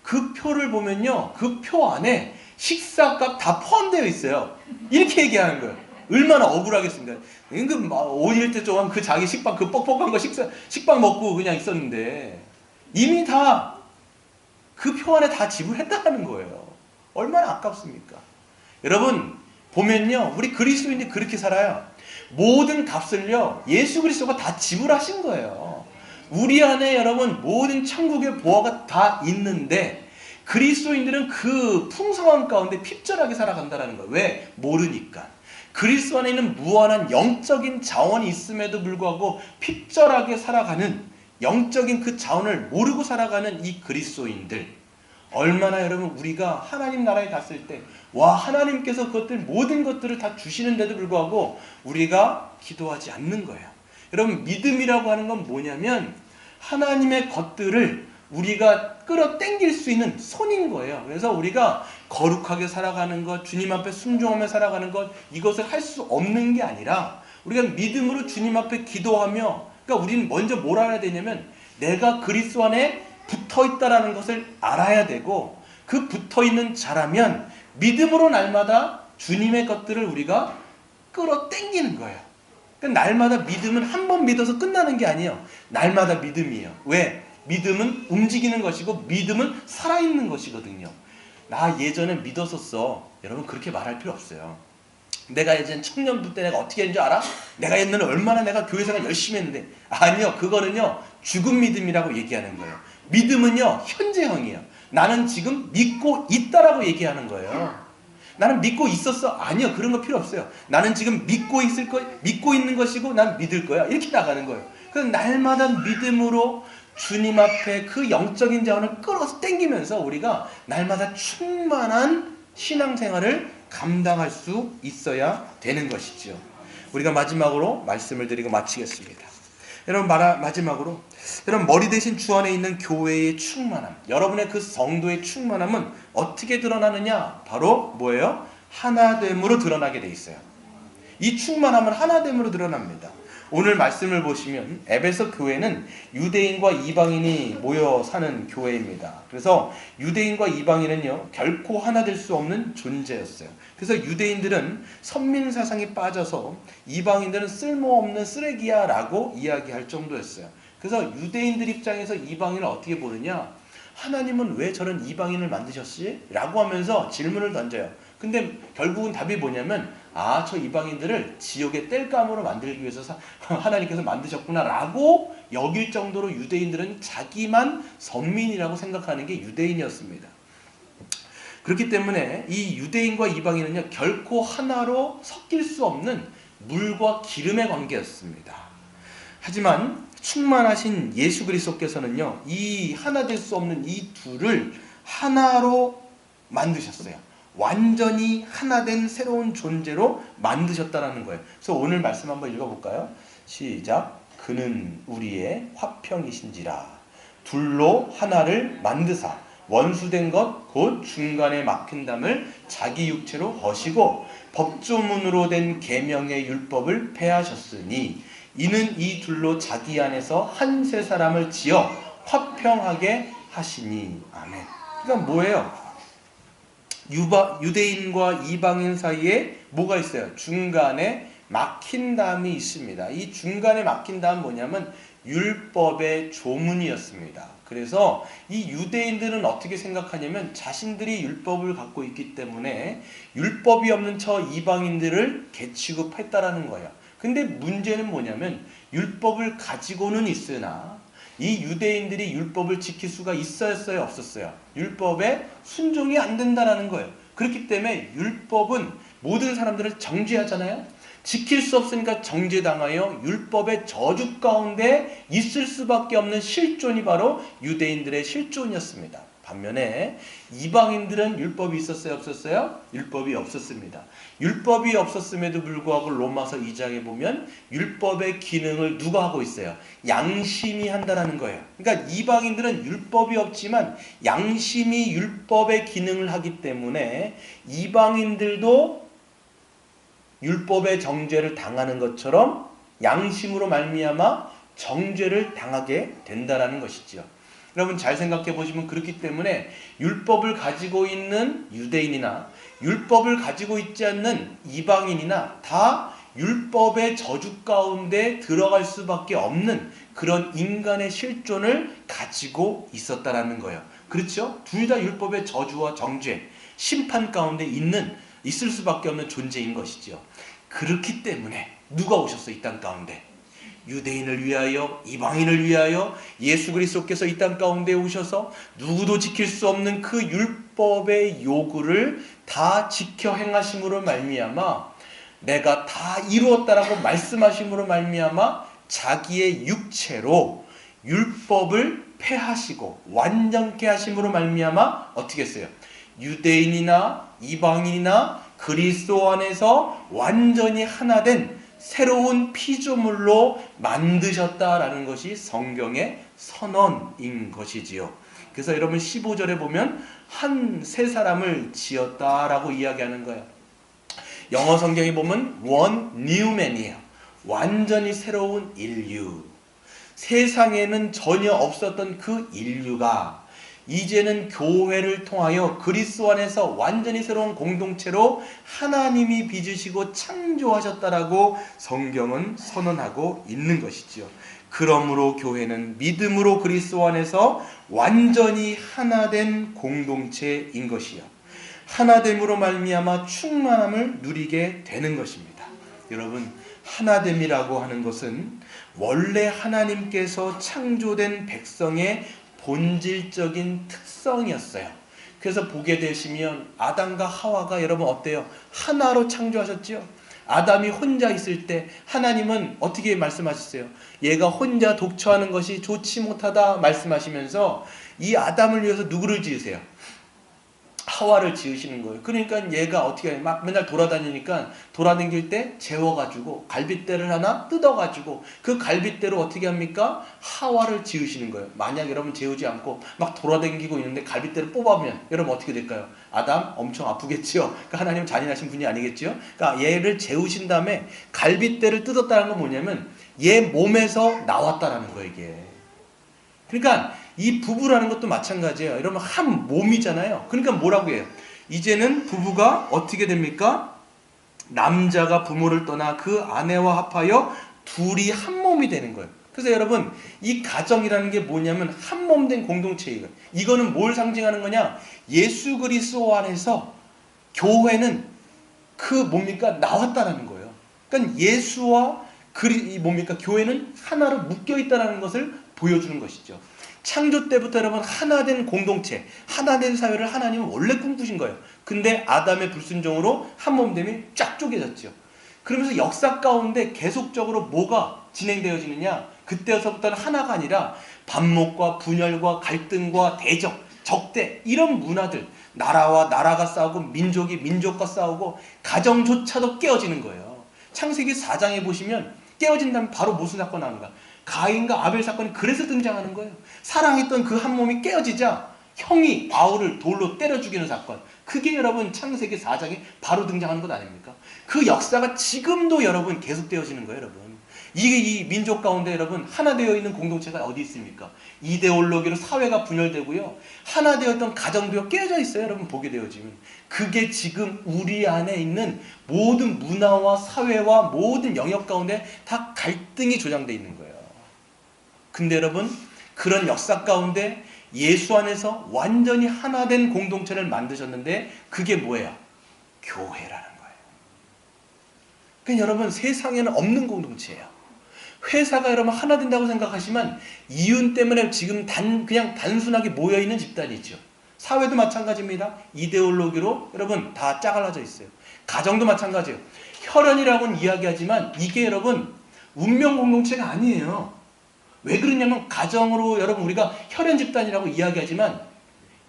Speaker 1: 그 표를 보면요, 그 표 안에 식사값 다 포함되어 있어요. 이렇게 얘기하는 거예요. 얼마나 억울하겠습니까? 그 5일 때 동안 그 자기 식빵, 그 뻑뻑한 거 식빵 먹고 그냥 있었는데 이미 다 그 표 안에 다 지불했다는 거예요. 얼마나 아깝습니까? 여러분 보면요, 우리 그리스도인들이 그렇게 살아요. 모든 값을요 예수 그리스도가 다 지불하신 거예요. 우리 안에 여러분 모든 천국의 보화가 다 있는데 그리스도인들은 그 풍성한 가운데 핍절하게 살아간다는 거예요. 왜? 모르니까. 그리스도 안에 있는 무한한 영적인 자원이 있음에도 불구하고 핍절하게 살아가는, 영적인 그 자원을 모르고 살아가는 이 그리스도인들, 얼마나 여러분 우리가 하나님 나라에 갔을 때 와, 하나님께서 모든 것들을 다 주시는데도 불구하고 우리가 기도하지 않는 거예요. 여러분 믿음이라고 하는 건 뭐냐면 하나님의 것들을 우리가 끌어당길 수 있는 손인 거예요. 그래서 우리가 거룩하게 살아가는 것, 주님 앞에 순종하며 살아가는 것, 이것을 할 수 없는 게 아니라 우리가 믿음으로 주님 앞에 기도하며, 그러니까 우리는 먼저 뭘 알아야 되냐면 내가 그리스도 안에 붙어있다라는 것을 알아야 되고, 그 붙어있는 자라면 믿음으로 날마다 주님의 것들을 우리가 끌어당기는 거예요. 그러니까 날마다 믿음은 한 번 믿어서 끝나는 게 아니에요. 날마다 믿음이에요. 왜? 믿음은 움직이는 것이고 믿음은 살아있는 것이거든요. 나 예전에 믿었었어. 여러분 그렇게 말할 필요 없어요. 내가 예전 청년부 때 내가 어떻게 했는지 알아? 내가 옛날에 얼마나 내가 교회생활 열심히 했는데. 아니요, 그거는요 죽은 믿음이라고 얘기하는 거예요. 믿음은요 현재형이에요. 나는 지금 믿고 있다라고 얘기하는 거예요. 나는 믿고 있었어? 아니요, 그런 거 필요 없어요. 나는 지금 믿고 있는 것이고 난 믿을 거야. 이렇게 나가는 거예요. 그래서 날마다 믿음으로 주님 앞에 그 영적인 자원을 끌어서 당기면서 우리가 날마다 충만한 신앙생활을 감당할 수 있어야 되는 것이죠. 우리가 마지막으로 말씀을 드리고 마치겠습니다. 여러분 마지막으로 여러분 머리 대신 주 안에 있는 교회의 충만함, 여러분의 그 성도의 충만함은 어떻게 드러나느냐? 바로 뭐예요? 하나됨으로 드러나게 돼 있어요. 이 충만함은 하나됨으로 드러납니다. 오늘 말씀을 보시면 에베소 교회는 유대인과 이방인이 모여 사는 교회입니다. 그래서 유대인과 이방인은요 결코 하나 될 수 없는 존재였어요. 그래서 유대인들은 선민사상에 빠져서 이방인들은 쓸모없는 쓰레기야 라고 이야기할 정도였어요. 그래서 유대인들 입장에서 이방인을 어떻게 보느냐, 하나님은 왜 저런 이방인을 만드셨지? 라고 하면서 질문을 던져요. 근데 결국은 답이 뭐냐면, 저 이방인들을 지옥의 땔감으로 만들기 위해서 하나님께서 만드셨구나 라고 여길 정도로 유대인들은 자기만 선민이라고 생각하는 게 유대인이었습니다. 그렇기 때문에 이 유대인과 이방인은요 결코 하나로 섞일 수 없는 물과 기름의 관계였습니다. 하지만 충만하신 예수 그리스도께서는요 이 하나 될 수 없는 이 둘을 하나로 만드셨어요. 완전히 하나 된 새로운 존재로 만드셨다는 거예요. 그래서 오늘 말씀 한번 읽어볼까요? 시작. 그는 우리의 화평이신지라 둘로 하나를 만드사 원수된 것 곧 중간에 막힌 담을 자기 육체로 허시고 법조문으로 된 계명의 율법을 폐하셨으니 이는 이 둘로 자기 안에서 한 세 사람을 지어 화평하게 하시니. 아멘. 그러니까 뭐예요? 유대인과 이방인 사이에 뭐가 있어요? 중간에 막힌 담이 있습니다. 이 중간에 막힌 담은 뭐냐면 율법의 조문이었습니다. 그래서 이 유대인들은 어떻게 생각하냐면 자신들이 율법을 갖고 있기 때문에 율법이 없는 저 이방인들을 개취급했다라는 거예요. 근데 문제는 뭐냐면 율법을 가지고는 있으나 이 유대인들이 율법을 지킬 수가 있었어요, 없었어요? 율법에 순종이 안 된다는 거예요. 그렇기 때문에 율법은 모든 사람들을 정죄하잖아요. 지킬 수 없으니까 정죄당하여 율법의 저주 가운데 있을 수밖에 없는 실존이 바로 유대인들의 실존이었습니다. 반면에 이방인들은 율법이 있었어요, 없었어요? 율법이 없었습니다. 율법이 없었음에도 불구하고 로마서 2장에 보면 율법의 기능을 누가 하고 있어요? 양심이 한다라는 거예요. 그러니까 이방인들은 율법이 없지만 양심이 율법의 기능을 하기 때문에 이방인들도 율법의 정죄를 당하는 것처럼 양심으로 말미암아 정죄를 당하게 된다라는 것이죠. 여러분 잘 생각해 보시면 그렇기 때문에 율법을 가지고 있는 유대인이나 율법을 가지고 있지 않는 이방인이나 다 율법의 저주 가운데 들어갈 수밖에 없는 그런 인간의 실존을 가지고 있었다라는 거예요. 그렇죠? 둘 다 율법의 저주와 정죄, 심판 가운데 있을 수밖에 없는 존재인 것이죠. 그렇기 때문에 누가 오셨어 이 땅 가운데? 유대인을 위하여 이방인을 위하여 예수 그리스도께서 이 땅 가운데 오셔서 누구도 지킬 수 없는 그 율법의 요구를 다 지켜 행하심으로 말미암아 내가 다 이루었다라고 말씀하심으로 말미암아 자기의 육체로 율법을 폐하시고 완전케 하심으로 말미암아 어떻게 했어요? 유대인이나 이방인이나 그리스도 안에서 완전히 하나된 새로운 피조물로 만드셨다라는 것이 성경의 선언인 것이지요. 그래서 여러분 15절에 보면 한 새 사람을 지었다라고 이야기하는 거예요. 영어 성경에 보면 one new man이에요. 완전히 새로운 인류. 세상에는 전혀 없었던 그 인류가 이제는 교회를 통하여 그리스도 안에서 완전히 새로운 공동체로 하나님이 빚으시고 창조하셨다라고 성경은 선언하고 있는 것이지요. 그러므로 교회는 믿음으로 그리스도 안에서 완전히 하나된 공동체인 것이요. 하나됨으로 말미암아 충만함을 누리게 되는 것입니다. 여러분, 하나됨이라고 하는 것은 원래 하나님께서 창조된 백성의 본질적인 특성이었어요. 그래서 보게 되시면 아담과 하와가 여러분 어때요? 하나로 창조하셨죠? 아담이 혼자 있을 때 하나님은 어떻게 말씀하셨어요? 얘가 혼자 독처하는 것이 좋지 못하다 말씀하시면서 이 아담을 위해서 누구를 지으세요? 하와를 지으시는 거예요. 그러니까 얘가 어떻게 해요? 막 맨날 돌아다니니까 돌아다닐 때 재워가지고 갈빗대를 하나 뜯어가지고 그 갈빗대로 어떻게 합니까? 하와를 지으시는 거예요. 만약 여러분 재우지 않고 막 돌아다니고 있는데 갈빗대를 뽑아보면 여러분 어떻게 될까요? 아담 엄청 아프겠죠. 그러니까 하나님 잔인하신 분이 아니겠죠. 그러니까 얘를 재우신 다음에 갈빗대를 뜯었다는 건 뭐냐면 얘 몸에서 나왔다라는 거예요, 이게. 그러니까 이 부부라는 것도 마찬가지예요. 여러분 한 몸이잖아요. 그러니까 뭐라고 해요? 이제는 부부가 어떻게 됩니까? 남자가 부모를 떠나 그 아내와 합하여 둘이 한 몸이 되는 거예요. 그래서 여러분 이 가정이라는 게 뭐냐면 한 몸 된 공동체예요. 이거는 뭘 상징하는 거냐? 예수 그리스도 안에서 교회는 그 뭡니까? 나왔다라는 거예요. 그러니까 예수와 교회는 하나로 묶여 있다라는 것을 보여주는 것이죠. 창조 때부터 여러분 하나된 공동체, 하나된 사회를 하나님은 원래 꿈꾸신 거예요. 근데 아담의 불순종으로 한 몸됨이 쫙 쪼개졌죠. 그러면서 역사 가운데 계속적으로 뭐가 진행되어지느냐? 그때서부터는 하나가 아니라 반목과 분열과 갈등과 대적, 적대 이런 문화들, 나라와 나라가 싸우고 민족이 민족과 싸우고 가정조차도 깨어지는 거예요. 창세기 4장에 보시면 깨어진 다음에 바로 무슨 사건 나오는가? 가인과 아벨 사건이 그래서 등장하는 거예요. 사랑했던 그 한 몸이 깨어지자 형이 아우를 돌로 때려 죽이는 사건. 그게 여러분 창세기 4장에 바로 등장하는 것 아닙니까? 그 역사가 지금도 여러분 계속되어지는 거예요, 여러분. 이게 이 민족 가운데 여러분 하나 되어 있는 공동체가 어디 있습니까? 이데올로기로 사회가 분열되고요. 하나 되었던 가정도 깨져 있어요, 여러분 보게 되어지면. 그게 지금 우리 안에 있는 모든 문화와 사회와 모든 영역 가운데 다 갈등이 조장되어 있는 거예요. 근데 여러분 그런 역사 가운데 예수 안에서 완전히 하나된 공동체를 만드셨는데 그게 뭐예요? 교회라는 거예요. 그러니까 여러분 세상에는 없는 공동체예요. 회사가 여러분 하나 된다고 생각하시면 이윤 때문에 지금 그냥 단순하게 모여있는 집단이죠. 사회도 마찬가지입니다. 이데올로기로 여러분 다 짜갈라져 있어요. 가정도 마찬가지예요. 혈연이라고는 이야기하지만 이게 여러분 운명 공동체가 아니에요. 왜 그러냐면 가정으로 여러분 우리가 혈연 집단이라고 이야기하지만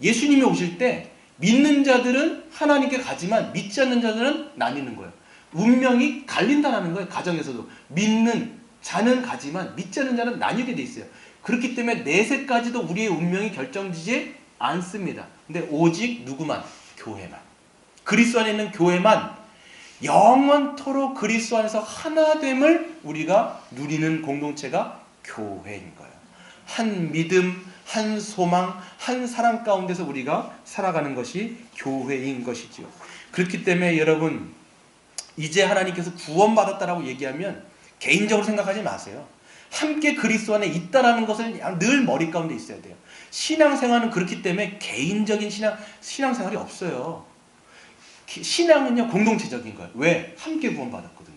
Speaker 1: 예수님이 오실 때 믿는 자들은 하나님께 가지만 믿지 않는 자들은 나뉘는 거예요. 운명이 갈린다는 거예요. 가정에서도 믿는 자는 가지만 믿지 않는 자는 나뉘게 돼 있어요. 그렇기 때문에 내세까지도 우리의 운명이 결정지지 않습니다. 근데 오직 누구만? 교회만. 그리스도 안에 있는 교회만 영원토록 그리스도 안에서 하나됨을 우리가 누리는 공동체가 교회인 거예요. 한 믿음, 한 소망, 한 사랑 가운데서 우리가 살아가는 것이 교회인 것이지요. 그렇기 때문에 여러분, 이제 하나님께서 구원받았다라고 얘기하면 개인적으로 생각하지 마세요. 함께 그리스도 안에 있다라는 것을 늘 머리 가운데 있어야 돼요. 신앙생활은 그렇기 때문에 개인적인 신앙생활이 없어요. 신앙은요, 공동체적인 거예요. 왜? 함께 구원받았거든요.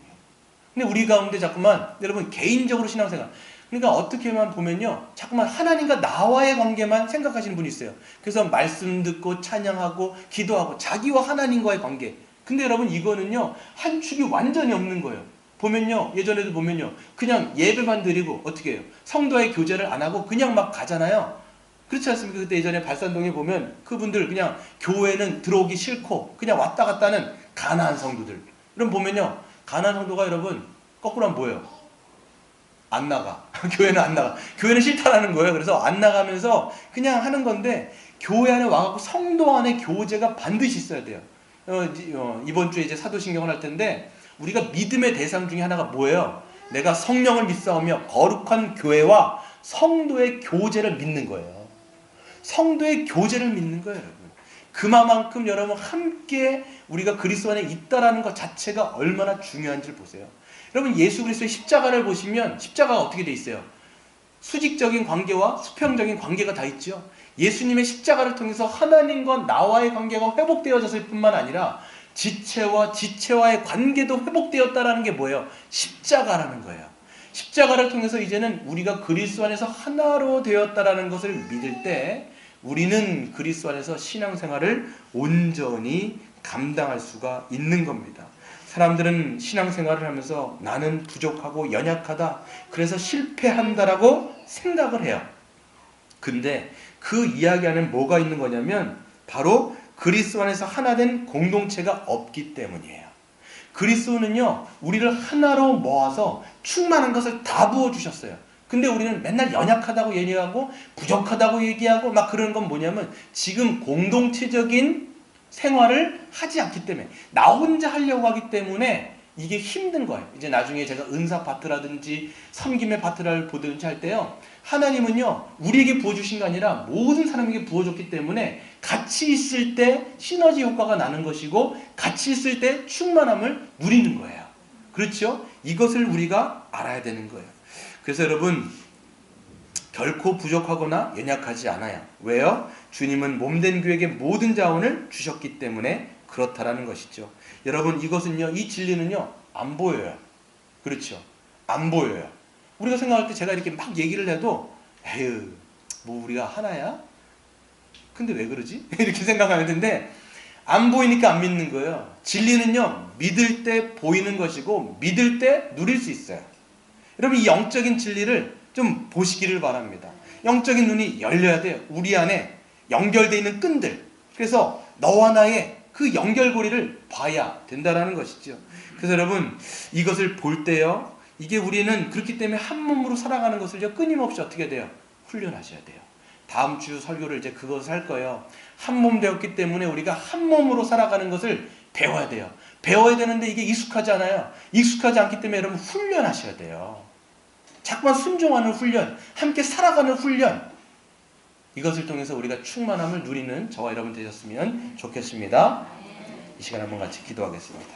Speaker 1: 근데 우리 가운데 자꾸만 여러분 개인적으로 신앙생활, 그러니까 어떻게만 보면요, 자꾸만 하나님과 나와의 관계만 생각하시는 분이 있어요. 그래서 말씀 듣고 찬양하고 기도하고 자기와 하나님과의 관계. 근데 여러분 이거는요, 한 축이 완전히 없는 거예요. 보면요, 예전에도 보면요, 그냥 예배만 드리고 어떻게 해요? 성도와의 교제를 안 하고 그냥 막 가잖아요. 그렇지 않습니까? 그때 예전에 발산동에 보면 그분들 그냥 교회는 들어오기 싫고 그냥 왔다 갔다 하는 가난한 성도들. 그럼 보면요, 가난한 성도가 여러분 거꾸로 하면 뭐예요? 안 나가. 교회는 안 나가. 교회는 싫다라는 거예요. 그래서 안 나가면서 그냥 하는 건데, 교회 안에 와갖고 성도 안에 교제가 반드시 있어야 돼요. 이번 주에 이제 사도신경을 할 텐데, 우리가 믿음의 대상 중에 하나가 뭐예요? 내가 성령을 믿사오며 거룩한 교회와 성도의 교제를 믿는 거예요. 성도의 교제를 믿는 거예요, 여러분. 그만큼 여러분 함께 우리가 그리스도 안에 있다라는 것 자체가 얼마나 중요한지를 보세요. 여러분, 예수 그리스도의 십자가를 보시면 십자가가 어떻게 돼 있어요? 수직적인 관계와 수평적인 관계가 다 있죠. 예수님의 십자가를 통해서 하나님과 나와의 관계가 회복되어졌을 뿐만 아니라 지체와 지체와의 관계도 회복되었다라는 게 뭐예요? 십자가라는 거예요. 십자가를 통해서 이제는 우리가 그리스도 안에서 하나로 되었다라는 것을 믿을 때 우리는 그리스도 안에서 신앙생활을 온전히 감당할 수가 있는 겁니다. 사람들은 신앙생활을 하면서 나는 부족하고 연약하다, 그래서 실패한다라고 생각을 해요. 근데 그 이야기 안에 뭐가 있는 거냐면 바로 그리스도 안에서 하나 된 공동체가 없기 때문이에요. 그리스도는요, 우리를 하나로 모아서 충만한 것을 다 부어주셨어요. 근데 우리는 맨날 연약하다고 얘기하고 부족하다고 얘기하고 막 그러는 건 뭐냐면 지금 공동체적인 생활을 하지 않기 때문에, 나 혼자 하려고 하기 때문에 이게 힘든 거예요. 이제 나중에 제가 은사 파트라든지 섬김의 파트를 보든지 할 때요, 하나님은요 우리에게 부어주신 게 아니라 모든 사람에게 부어줬기 때문에 같이 있을 때 시너지 효과가 나는 것이고 같이 있을 때 충만함을 누리는 거예요. 그렇죠? 이것을 우리가 알아야 되는 거예요. 그래서 여러분, 결코 부족하거나 연약하지 않아요. 왜요? 주님은 몸된 교회에게 모든 자원을 주셨기 때문에 그렇다라는 것이죠. 여러분, 이것은요, 이 진리는요 안 보여요. 그렇죠? 안 보여요. 우리가 생각할 때 제가 이렇게 막 얘기를 해도 에휴, 뭐 우리가 하나야? 근데 왜 그러지? 이렇게 생각하는 텐데, 안 보이니까 안 믿는 거예요. 진리는요, 믿을 때 보이는 것이고 믿을 때 누릴 수 있어요. 여러분, 이 영적인 진리를 좀 보시기를 바랍니다. 영적인 눈이 열려야 돼요. 우리 안에 연결되어 있는 끈들. 그래서 너와 나의 그 연결고리를 봐야 된다는 것이죠. 그래서 여러분, 이것을 볼 때요, 이게 우리는 그렇기 때문에 한 몸으로 살아가는 것을 끊임없이 어떻게 돼요? 훈련하셔야 돼요. 다음 주 설교를 이제 그것을 할 거예요. 한 몸 되었기 때문에 우리가 한 몸으로 살아가는 것을 배워야 돼요. 배워야 되는데 이게 익숙하지 않아요. 익숙하지 않기 때문에 여러분 훈련하셔야 돼요. 자꾸만 순종하는 훈련, 함께 살아가는 훈련, 이것을 통해서 우리가 충만함을 누리는 저와 여러분 되셨으면 좋겠습니다. 이 시간 한번 같이 기도하겠습니다.